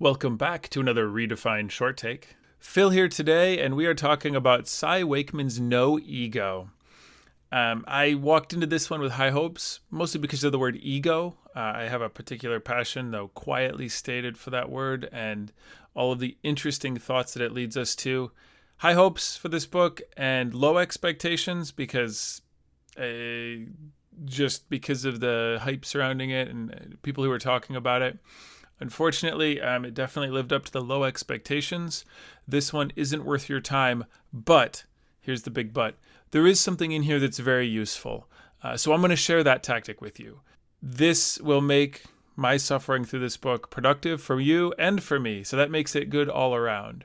Welcome back to another Redefined Short Take. Phil here today, and we are talking about Cy Wakeman's No Ego. I walked into this one with high hopes, mostly because of the word ego. I have a particular passion, though quietly stated, for that word, and all of the interesting thoughts that it leads us to. High hopes for this book and low expectations just because of the hype surrounding it and people who were talking about it. Unfortunately, it definitely lived up to the low expectations. This one isn't worth your time, but here's the big but. There is something in here that's very useful. So I'm going to share that tactic with you. This will make my suffering through this book productive for you and for me. So that makes it good all around.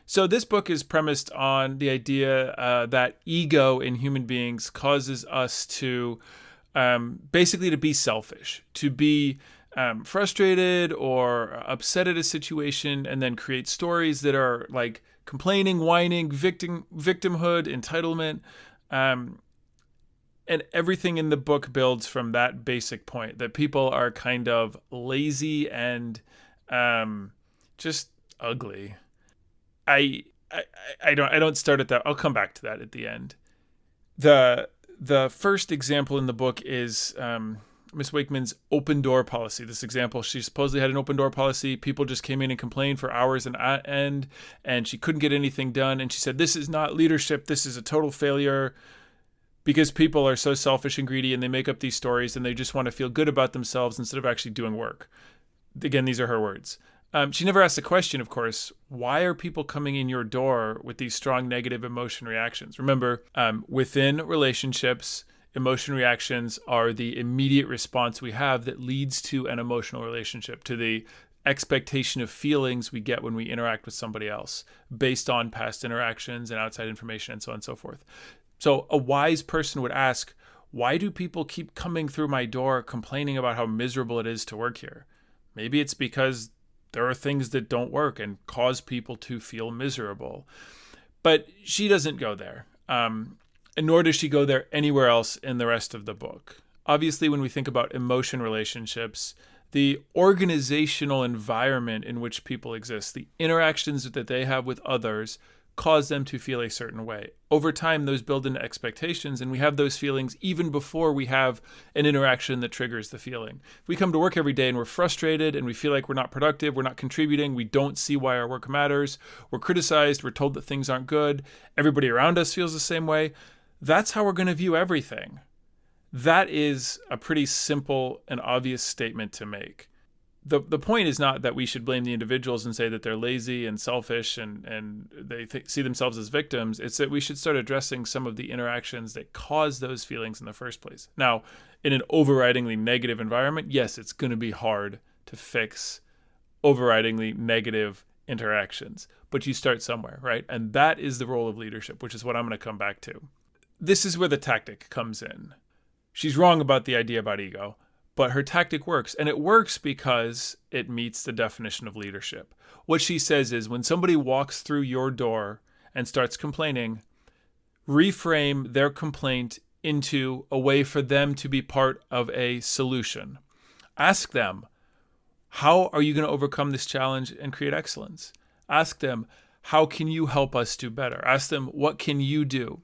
So this book is premised on the idea that ego in human beings causes us to basically to be selfish, to be frustrated or upset at a situation, and then create stories that are like complaining, whining, victimhood, entitlement, and everything in the book builds from that basic point that people are kind of lazy and just ugly. I don't start at that. I'll come back to that at the end. The first example in the book is Miss Wakeman's open door policy. This example, she supposedly had an open door policy. People just came in and complained for hours on end, and she couldn't get anything done. And she said, this is not leadership. This is a total failure, because people are so selfish and greedy, and they make up these stories, and they just want to feel good about themselves instead of actually doing work. Again, these are her words. She never asked the question, of course, why are people coming in your door with these strong negative emotion reactions? Remember, within relationships, emotion reactions are the immediate response we have that leads to an emotional relationship, to the expectation of feelings we get when we interact with somebody else based on past interactions and outside information and so on and so forth. So a wise person would ask, why do people keep coming through my door complaining about how miserable it is to work here? Maybe it's because there are things that don't work and cause people to feel miserable. But she doesn't go there. And nor does she go there anywhere else in the rest of the book. Obviously, when we think about emotion relationships, the organizational environment in which people exist, the interactions that they have with others, cause them to feel a certain way. Over time, those build into expectations, and we have those feelings even before we have an interaction that triggers the feeling. If we come to work every day and we're frustrated and we feel like we're not productive, we're not contributing, we don't see why our work matters, we're criticized, we're told that things aren't good, everybody around us feels the same way, that's how we're going to view everything. That is a pretty simple and obvious statement to make. The point is not that we should blame the individuals and say that they're lazy and selfish and they see themselves as victims. It's that we should start addressing some of the interactions that cause those feelings in the first place. Now, in an overridingly negative environment, yes, it's going to be hard to fix overridingly negative interactions, but you start somewhere, right? And that is the role of leadership, which is what I'm going to come back to. This is where the tactic comes in. She's wrong about the idea about ego, but her tactic works, and it works because it meets the definition of leadership. What she says is, when somebody walks through your door and starts complaining, reframe their complaint into a way for them to be part of a solution. Ask them, how are you going to overcome this challenge and create excellence? Ask them, how can you help us do better? Ask them, what can you do?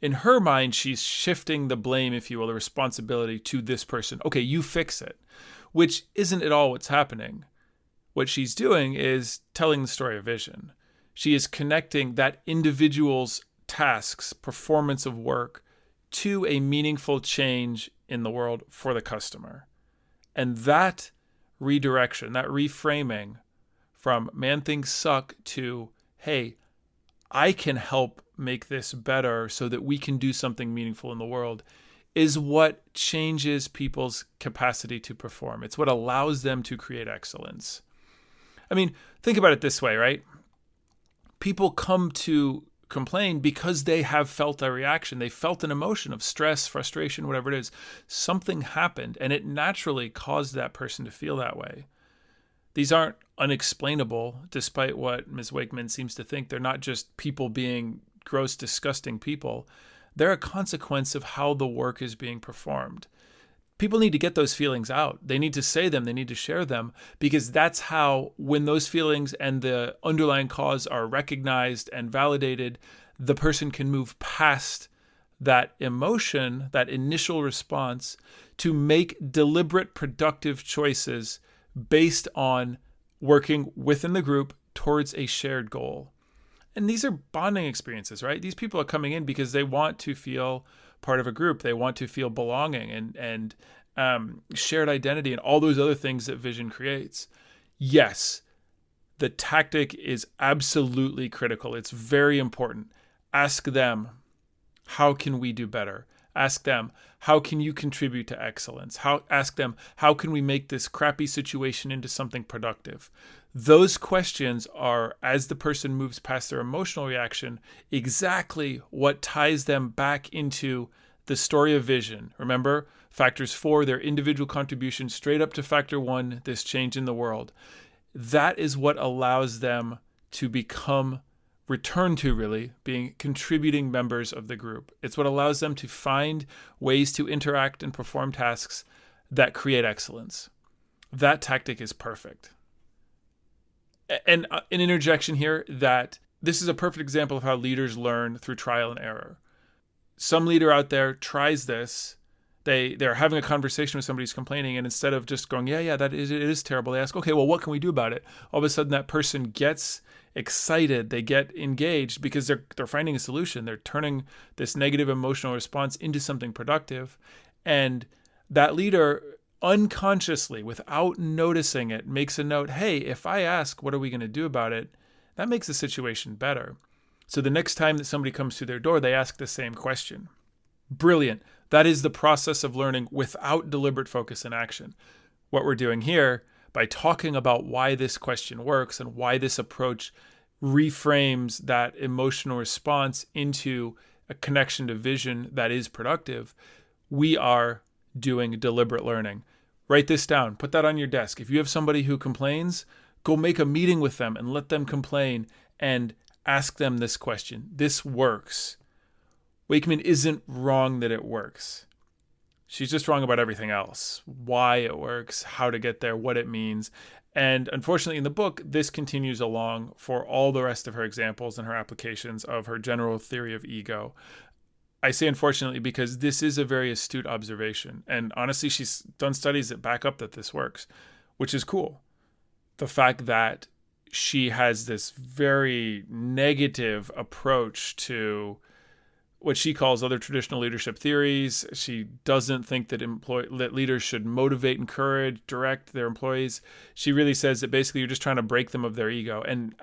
In her mind, she's shifting the blame, if you will, the responsibility to this person. Okay, you fix it, which isn't at all what's happening. What she's doing is telling the story of vision. She is connecting that individual's tasks, performance of work, to a meaningful change in the world for the customer. And that redirection, that reframing from man, things suck to, hey, I can help make this better so that we can do something meaningful in the world, is what changes people's capacity to perform. It's what allows them to create excellence. I mean, think about it this way, right? People come to complain because they have felt a reaction. They felt an emotion of stress, frustration, whatever it is. Something happened, and it naturally caused that person to feel that way. These aren't unexplainable, despite what Ms. Wakeman seems to think. They're not just people being gross, disgusting people. They're a consequence of how the work is being performed. people need to get those feelings out. They need to say them. They need to share them, because that's how, when those feelings and the underlying cause are recognized and validated, the person can move past that emotion, that initial response, to make deliberate, productive choices based on working within the group towards a shared goal. And these are bonding experiences, right? These people are coming in because they want to feel part of a group. They want to feel belonging and shared identity and all those other things that vision creates. Yes, the tactic is absolutely critical. It's very important. Ask them, how can we do better? Ask them, how can you contribute to excellence? Ask them, how can we make this crappy situation into something productive? Those questions are, as the person moves past their emotional reaction, exactly what ties them back into the story of vision. Remember, factors 4, their individual contribution, straight up to factor 1, this change in the world. That is what allows them to return to really being contributing members of the group. It's what allows them to find ways to interact and perform tasks that create excellence. That tactic is perfect. And an interjection here, that this is a perfect example of how leaders learn through trial and error. Some leader out there tries this. They're having a conversation with somebody who's complaining, and instead of just going, it is terrible, they ask, okay, well, what can we do about it? All of a sudden, that person gets excited, they get engaged because they're finding a solution. They're turning this negative emotional response into something productive, and that leader unconsciously, without noticing it, makes a note, hey, if I ask, what are we going to do about it? That makes the situation better. So the next time that somebody comes to their door, they ask the same question. Brilliant. That is the process of learning without deliberate focus and action. What we're doing here, by talking about why this question works and why this approach reframes that emotional response into a connection to vision that is productive, we are doing deliberate learning. Write this down. Put that on your desk. If you have somebody who complains, go make a meeting with them and let them complain and ask them this question. This works. Wakeman isn't wrong that it works. She's just wrong about everything else. Why it works, how to get there, what it means. And unfortunately, in the book, this continues along for all the rest of her examples and her applications of her general theory of ego. I say unfortunately because this is a very astute observation. And honestly, she's done studies that back up that this works, which is cool. The fact that she has this very negative approach to what she calls other traditional leadership theories. She doesn't think that leaders should motivate, encourage, direct their employees. She really says that basically you're just trying to break them of their ego. And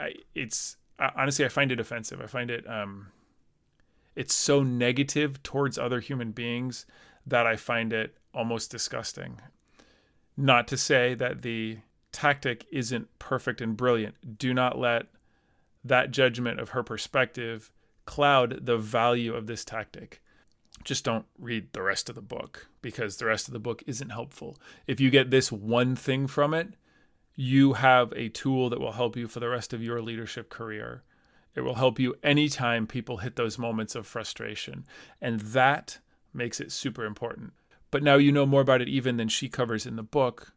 honestly, I find it offensive. I find it, it's so negative towards other human beings that I find it almost disgusting. Not to say that the tactic isn't perfect and brilliant. Do not let that judgment of her perspective cloud the value of this tactic. Just don't read the rest of the book, because the rest of the book isn't helpful. If you get this one thing from it, you have a tool that will help you for the rest of your leadership career. It will help you anytime people hit those moments of frustration. And that makes it super important. But now you know more about it even than she covers in the book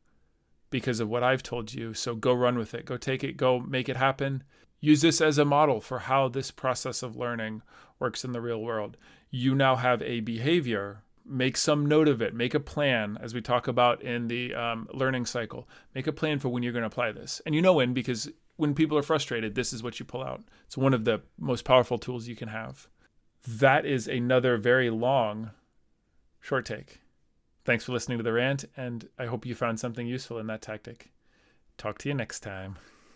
because of what I've told you. So go run with it. Go take it. Go make it happen. Use this as a model for how this process of learning works in the real world. You now have a behavior. Make some note of it. Make a plan, as we talk about in the learning cycle. Make a plan for when you're going to apply this. And you know when, because when people are frustrated, this is what you pull out. It's one of the most powerful tools you can have. That is another very long short take. Thanks for listening to the rant, and I hope you found something useful in that tactic. Talk to you next time.